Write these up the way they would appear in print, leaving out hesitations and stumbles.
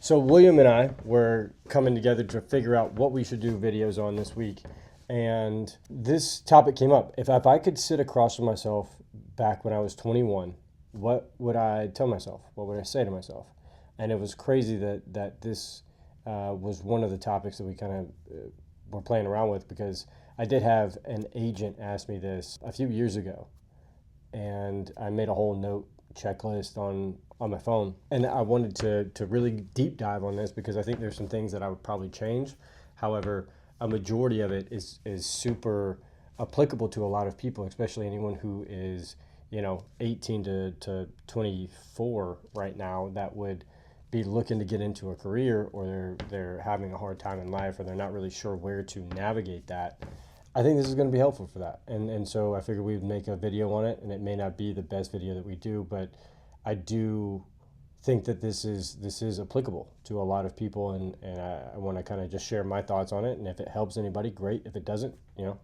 So William and I were coming together to figure out what we should do videos on this week. And this topic came up. If I could sit across from myself back when I was 21, what would I tell myself? What would I say to myself? And it was crazy that this was one of the topics that we kind of were playing around with, because I did have an agent ask me this a few years ago. And I made a whole note checklist on my phone. And I wanted to really deep dive on this because I think there's some things that I would probably change. However, a majority of it is super applicable to a lot of people, especially anyone who is, 18 to 24 right now, that would be looking to get into a career, or they're having a hard time in life, or they're not really sure where to navigate that. I think this is going to be helpful for that. And so I figured we'd make a video on it, and it may not be the best video that we do, but I do think that this is applicable to a lot of people, and I want to kind of just share my thoughts on it. And if it helps anybody, great. If it doesn't, no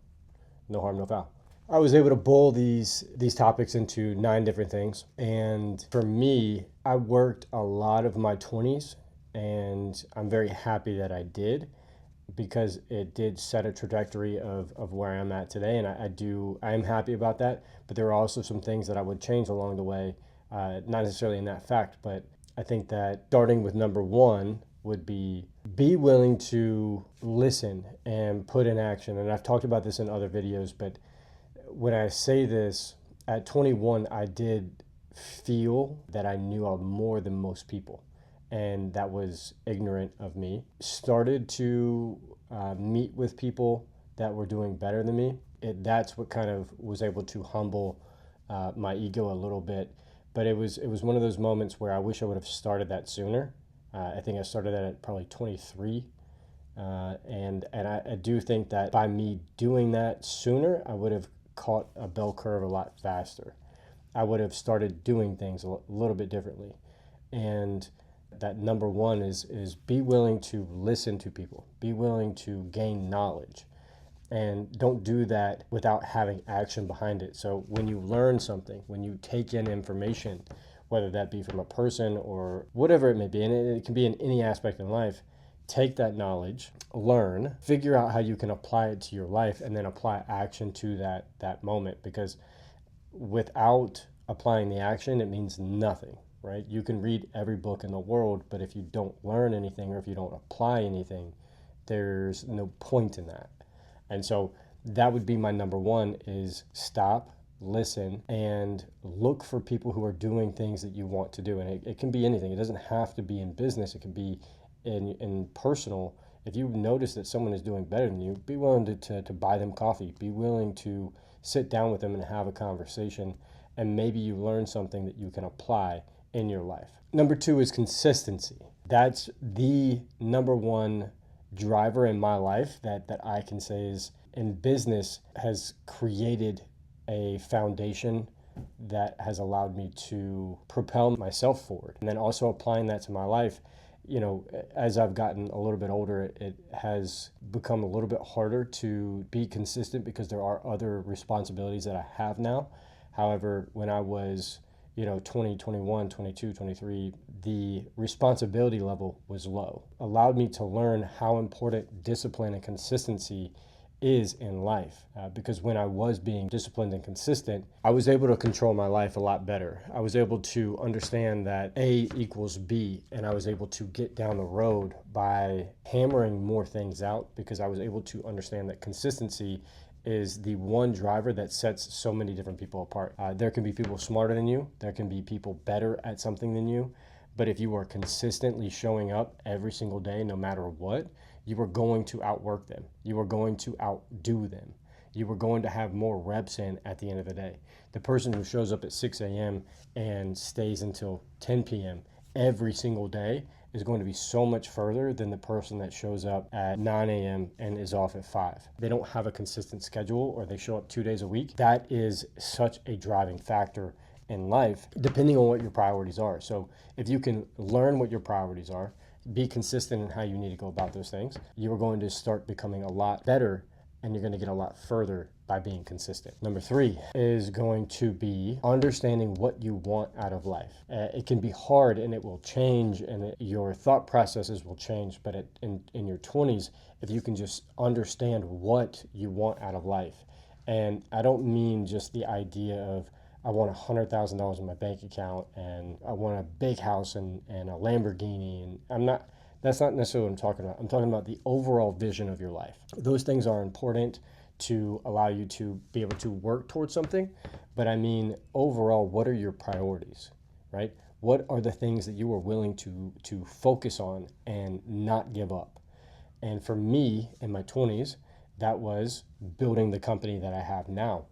harm, no foul. I was able to boil these topics into 9 different things. And for me, I worked a lot of my 20s, and I'm very happy that I did, because it did set a trajectory of where I'm at today. And I am happy about that. But there are also some things that I would change along the way, not necessarily in that fact, but I think that starting with number 1 would be willing to listen and put in action. And I've talked about this in other videos, but when I say this, at 21, I did feel that I knew more than most people. And that was ignorant of me. Started to meet with people that were doing better than me. That's what kind of was able to humble my ego a little bit. But it was one of those moments where I wish I would have started that sooner. I think I started that at probably 23. And I do think that by me doing that sooner, I would have caught a bell curve a lot faster. I would have started doing things a little bit differently. And that number 1 is be willing to listen to people, be willing to gain knowledge, and don't do that without having action behind it. So when you learn something, when you take in information, whether that be from a person or whatever it may be, and it can be in any aspect in life, take that knowledge, learn, figure out how you can apply it to your life, and then apply action to that moment. Because without applying the action, it means nothing. Right? You can read every book in the world, but if you don't learn anything, or if you don't apply anything, there's no point in that. And so that would be my number 1, is stop, listen, and look for people who are doing things that you want to do. And it can be anything. It doesn't have to be in business. It can be in personal. If you notice that someone is doing better than you, be willing to buy them coffee. Be willing to sit down with them and have a conversation. And maybe you learn something that you can apply in your life. Number 2 is consistency. That's the number 1 driver in my life that I can say is in business has created a foundation that has allowed me to propel myself forward. And then also applying that to my life, as I've gotten a little bit older, it has become a little bit harder to be consistent because there are other responsibilities that I have now. However, when I was 20, 21, 22, 23, the responsibility level was low. Allowed me to learn how important discipline and consistency is in life. Because when I was being disciplined and consistent, I was able to control my life a lot better. I was able to understand that A equals B, and I was able to get down the road by hammering more things out, because I was able to understand that consistency is the one driver that sets so many different people apart. There can be people smarter than you. There can be people better at something than you. But if you are consistently showing up every single day, no matter what, you are going to outwork them. You are going to outdo them. You are going to have more reps in at the end of the day. The person who shows up at 6 a.m. and stays until 10 p.m. every single day is going to be so much further than the person that shows up at 9 a.m. and is off at 5. They don't have a consistent schedule, or they show up 2 days a week. That is such a driving factor in life, depending on what your priorities are. So if you can learn what your priorities are, be consistent in how you need to go about those things, you are going to start becoming a lot better and you're going to get a lot further by being consistent. Number 3 is going to be understanding what you want out of life. It can be hard and it will change, and your thought processes will change, but in your 20s, if you can just understand what you want out of life. And I don't mean just the idea of I want $100,000 in my bank account and I want a big house and a Lamborghini, and that's not necessarily what I'm talking about. I'm talking about the overall vision of your life. Those things are important to allow you to be able to work towards something, but I mean overall, what are your priorities, right? What are the things that you are willing to focus on and not give up? And for me in my 20s, that was building the company that I have now.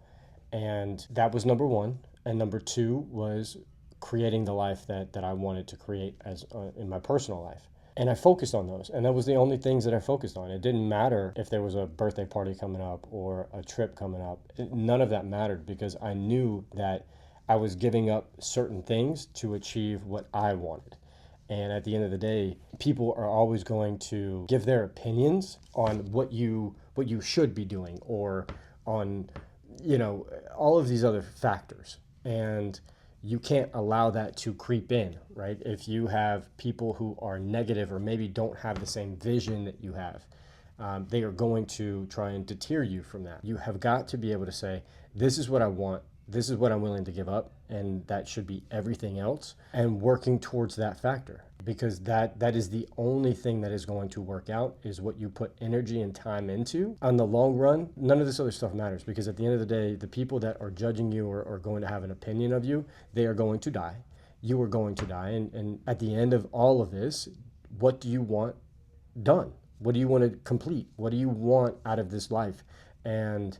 And that was number 1. And number 2 was creating the life that I wanted to create as in my personal life. And I focused on those. And that was the only things that I focused on. It didn't matter if there was a birthday party coming up or a trip coming up. None of that mattered, because I knew that I was giving up certain things to achieve what I wanted. And at the end of the day, people are always going to give their opinions on what you should be doing, or on, all of these other factors. And you can't allow that to creep in, right? If you have people who are negative or maybe don't have the same vision that you have, they are going to try and deter you from that. You have got to be able to say, this is what I want, this is what I'm willing to give up, and that should be everything else, and working towards that factor, because that is the only thing that is going to work out, is what you put energy and time into. On the long run, none of this other stuff matters, because at the end of the day, the people that are judging you or going to have an opinion of you, they are going to die. You are going to die. And at the end of all of this, what do you want done? What do you want to complete? What do you want out of this life? And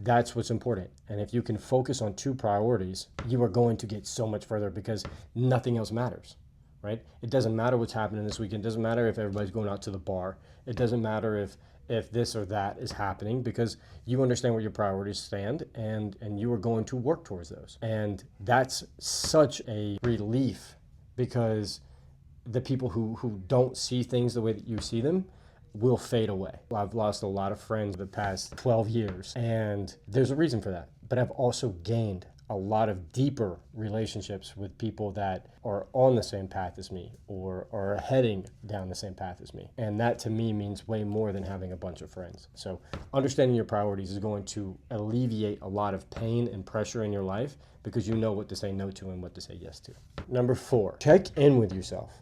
that's what's important. And if you can focus on 2 priorities, you are going to get so much further, because nothing else matters, right? It doesn't matter what's happening this weekend. It doesn't matter if everybody's going out to the bar. It doesn't matter if this or that is happening, because you understand where your priorities stand, and you are going to work towards those. And that's such a relief, because the people who don't see things the way that you see them will fade away. I've lost a lot of friends the past 12 years, and there's a reason for that. But I've also gained a lot of deeper relationships with people that are on the same path as me, or are heading down the same path as me. And that to me means way more than having a bunch of friends. So understanding your priorities is going to alleviate a lot of pain and pressure in your life, because you know what to say no to and what to say yes to. Number 4, check in with yourself.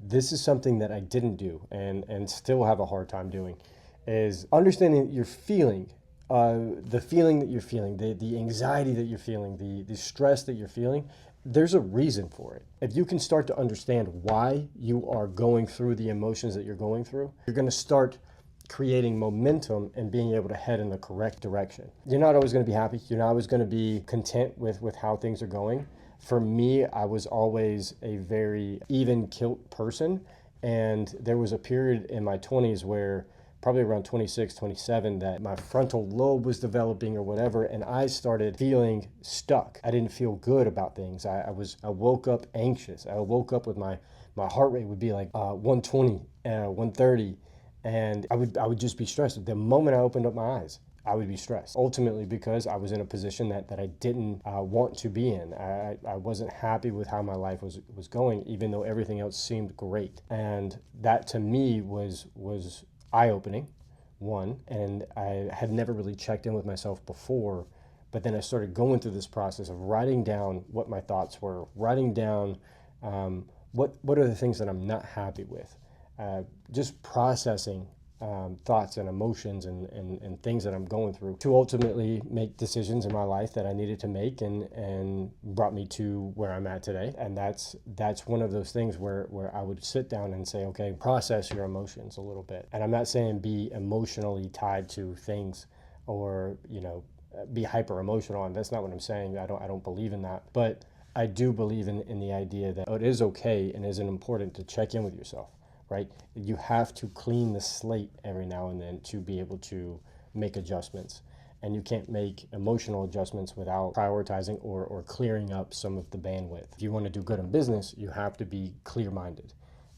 This is something that I didn't do and still have a hard time doing, is understanding that you're feeling the feeling that you're feeling, the anxiety that you're feeling, the stress that you're feeling. There's a reason for it. If you can start to understand why you are going through the emotions that you're going through, you're going to start creating momentum and being able to head in the correct direction. You're not always going to be happy. You're not always going to be content with how things are going. For me, I was always a very even-keeled person, and there was a period in my 20s where, probably around 26, 27, that my frontal lobe was developing or whatever, and I started feeling stuck. I didn't feel good about things. I woke up anxious. I woke up with my heart rate would be like 120, 130, and I would just be stressed. The moment I opened up my eyes, I would be stressed. Ultimately, because I was in a position that I didn't want to be in. I wasn't happy with how my life was going, even though everything else seemed great. And that to me was eye-opening, one, and I had never really checked in with myself before, but then I started going through this process of writing down what my thoughts were, writing down what are the things that I'm not happy with, just processing thoughts and emotions and things that I'm going through, to ultimately make decisions in my life that I needed to make, and brought me to where I'm at today. And that's one of those things where I would sit down and say, okay, process your emotions a little bit. And I'm not saying be emotionally tied to things, or be hyper emotional, and that's not what I'm saying. I don't believe in that, but I do believe in the idea that it is okay and isn't important to check in with yourself. Right? You have to clean the slate every now and then to be able to make adjustments. And you can't make emotional adjustments without prioritizing or clearing up some of the bandwidth. If you want to do good in business, you have to be clear-minded.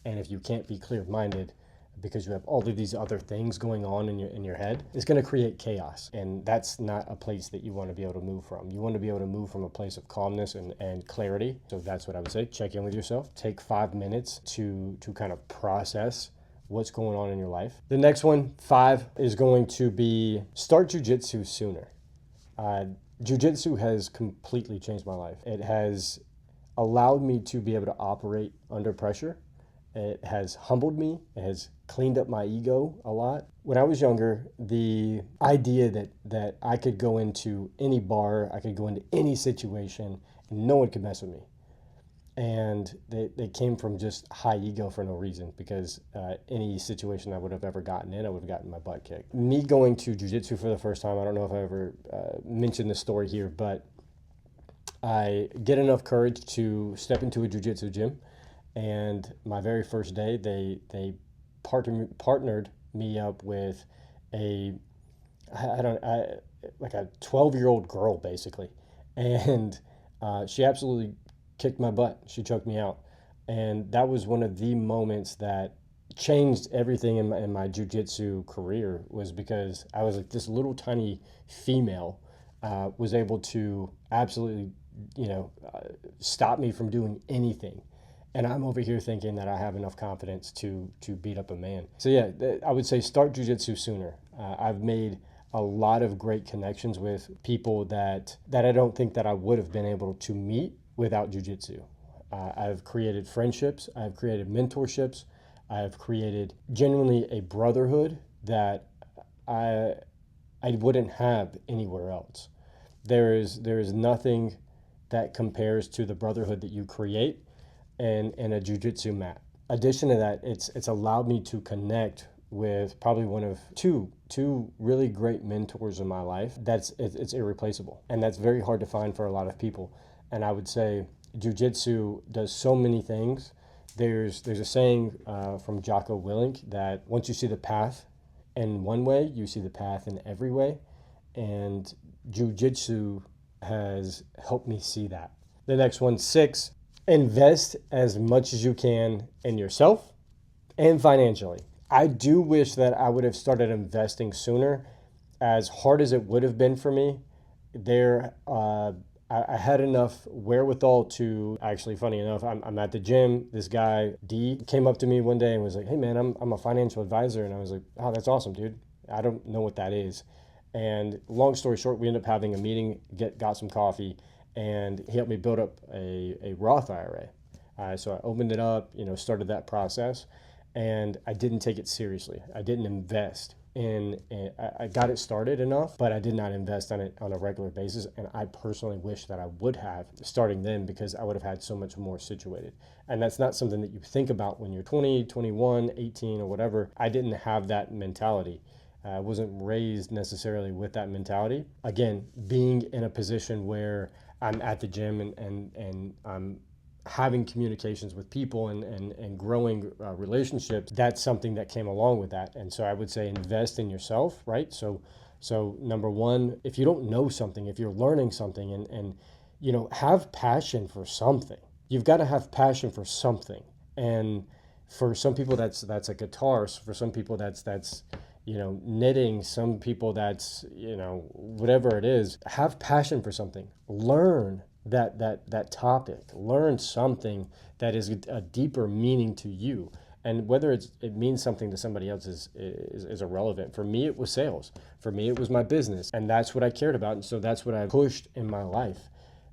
And if you can't be clear-minded, because you have all of these other things going on in your head, it's going to create chaos. And that's not a place that you want to be able to move from. You want to be able to move from a place of calmness and clarity. So that's what I would say. Check in with yourself. Take 5 minutes to kind of process what's going on in your life. The next one, 5, is going to be start jujitsu sooner. Jiu-jitsu has completely changed my life. It has allowed me to be able to operate under pressure. It has humbled me. It has cleaned up my ego a lot. When I was younger, the idea that I could go into any bar, I could go into any situation, and no one could mess with me. And they came from just high ego for no reason, because any situation I would have ever gotten in, I would have gotten my butt kicked. Me going to jiu-jitsu for the first time, I don't know if I ever mentioned this story here, but I get enough courage to step into a jiu-jitsu gym. And my very first day, they partnered me up with like a 12-year-old girl, basically. And she absolutely kicked my butt. She choked me out. And that was one of the moments that changed everything in my jiu-jitsu career, was because I was like this little tiny female was able to absolutely, stop me from doing anything. And I'm over here thinking that I have enough confidence to beat up a man. So yeah, I would say start jiu-jitsu sooner. I've made a lot of great connections with people that I don't think that I would have been able to meet without jiu-jitsu. I've created friendships, I've created mentorships, I've created genuinely a brotherhood that I wouldn't have anywhere else. There is nothing that compares to the brotherhood that you create in a jiu-jitsu mat. Addition to that, it's allowed me to connect with probably one of two really great mentors in my life. It's irreplaceable, and that's very hard to find for a lot of people. And I would say jiu-jitsu does so many things. There's a saying from Jocko Willink that once you see the path in one way, you see the path in every way. And jiu-jitsu has helped me see that. The next one, 6, invest as much as you can in yourself and financially. I do wish that I would have started investing sooner. As hard as it would have been for me, I had enough wherewithal to actually, funny enough, I'm at the gym. This guy, D, came up to me one day and was like, hey man, I'm a financial advisor. And I was like, oh, that's awesome, dude. I don't know what that is. And long story short, we ended up having a meeting, got some coffee, and he helped me build up a Roth IRA. So I opened it up, started that process, and I didn't take it seriously. I didn't invest I got it started enough, but I did not invest on it on a regular basis. And I personally wish that I would have, starting then, because I would have had so much more situated. And that's not something that you think about when you're 20, 21, 18, or whatever. I didn't have that mentality. I wasn't raised necessarily with that mentality. Again, being in a position where I'm at the gym and I'm having communications with people and growing relationships, that's something that came along with that. And so I would say invest in yourself, right? So number one, if you don't know something, if you're learning something and have passion for something. You've got to have passion for something. And for some people that's a guitar. For some people that's knitting. Some people that's whatever it is. Have passion for something. Learn that topic. Learn something that is a deeper meaning to you. And whether it means something to somebody else is irrelevant. For me, it was sales. For me, it was my business. And that's what I cared about. And so that's what I pushed in my life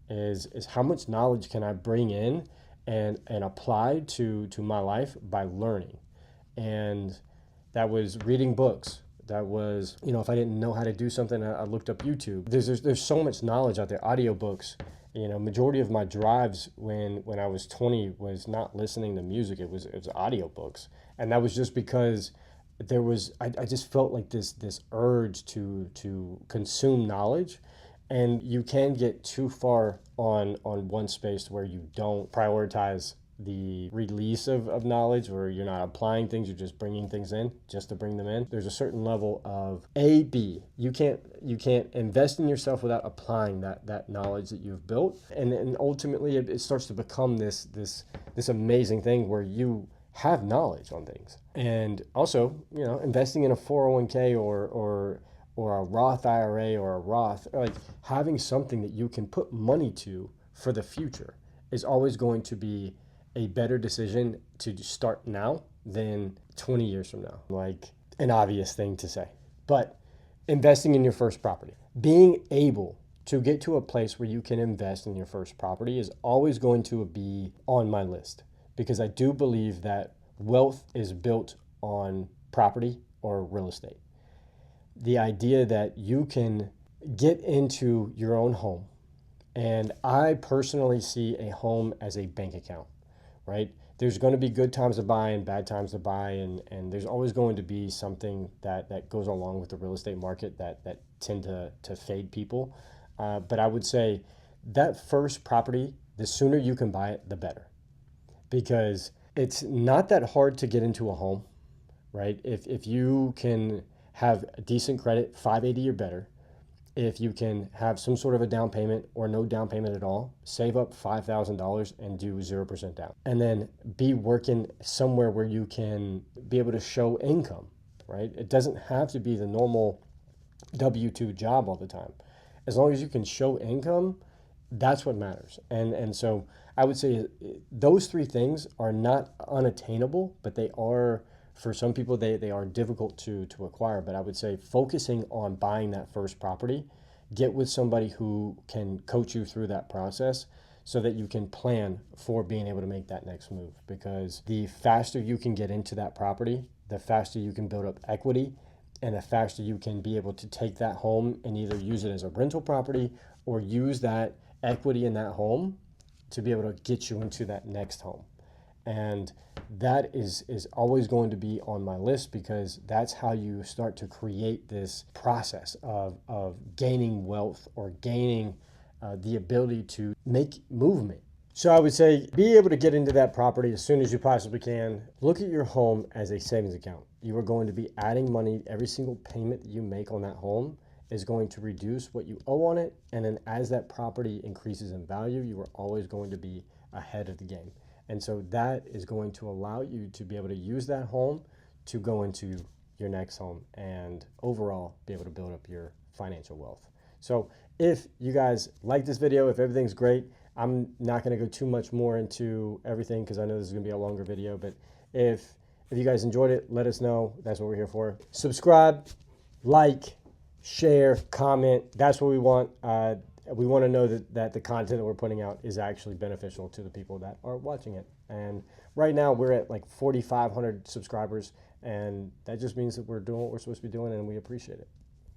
is how much knowledge can I bring in and apply to my life by learning. And that was reading books. That was, if I didn't know how to do something, I looked up YouTube. There's so much knowledge out there. Audiobooks. Majority of my drives when I was 20 was not listening to music. It was audiobooks. And that was just because I just felt like this urge to consume knowledge. And you can get too far on one space where you don't prioritize the release of knowledge, where you're not applying things, you're just bringing things in just to bring them in. There's a certain level of B. You can't invest in yourself without applying that knowledge that you've built, and ultimately it starts to become this amazing thing where you have knowledge on things. And also, investing in a 401k or a Roth IRA or a Roth, like having something that you can put money to for the future is always going to be a better decision to start now than 20 years from now. Like an obvious thing to say. But investing in your first property, being able to get to a place where you can invest in your first property is always going to be on my list, because I do believe that wealth is built on property or real estate. The idea that you can get into your own home, and I personally see a home as a bank account, right? There's going to be good times to buy and bad times to buy, and there's always going to be something that goes along with the real estate market that tend to fade people. But I would say that first property, the sooner you can buy it, the better, because it's not that hard to get into a home, right? If you can have a decent credit, 580 or better, if you can have some sort of a down payment or no down payment at all, save up $5,000 and do 0% down. And then be working somewhere where you can be able to show income, right? It doesn't have to be the normal W-2 job all the time. As long as you can show income, that's what matters. And so I would say those three things are not unattainable, but they are, for some people, they are difficult to acquire. But I would say focusing on buying that first property, get with somebody who can coach you through that process so that you can plan for being able to make that next move. Because the faster you can get into that property, the faster you can build up equity, and the faster you can be able to take that home and either use it as a rental property or use that equity in that home to be able to get you into that next home. And that is always going to be on my list, because that's how you start to create this process of gaining wealth or gaining the ability to make movement. So I would say be able to get into that property as soon as you possibly can. Look at your home as a savings account. You are going to be adding money. Every single payment that you make on that home is going to reduce what you owe on it. And then as that property increases in value, you are always going to be ahead of the game. And so that is going to allow you to be able to use that home to go into your next home and overall be able to build up your financial wealth. So if you guys like this video, if everything's great, I'm not going to go too much more into everything because I know this is going to be a longer video, but if you guys enjoyed it, let us know. That's what we're here for. Subscribe, like, share, comment. That's what we want. We want to know that the content that we're putting out is actually beneficial to the people that are watching it. And right now we're at like 4,500 subscribers, and that just means that we're doing what we're supposed to be doing, and we appreciate it.